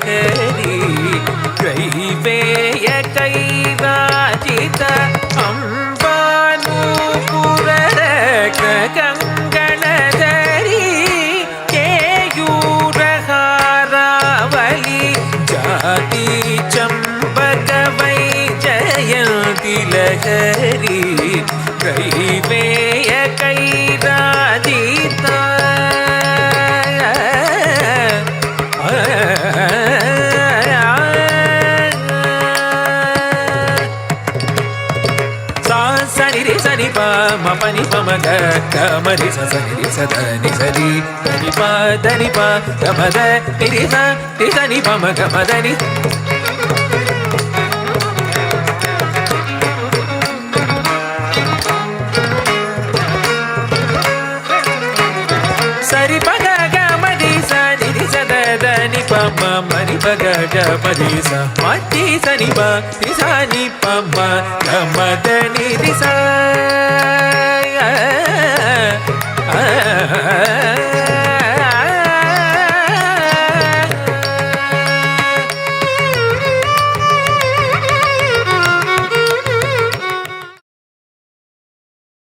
ಲಹರಿ ಕೈವೇಯ ಕೈರಾಜಿತ ಅಂಬಾನೂಪುರರ ಕಂಗಣಧರಿ ಕೇಯೂರ ಹಾರಾವಲಿ ಜಾತಿ ಚಂಪಕ ವೈಜಯಂತಿ ಲಹರಿ ಕೈವೇಯ ಕೈರಾಜಿತ సని ప మపని పమగ కమరి సని సదని సరి దని ప దని ప గమద నిరి సని పమగ మదని సరి పగ గమది సని సదని పమ మని పగ గమది స మతి సని ప సని పమ గమద నిరి స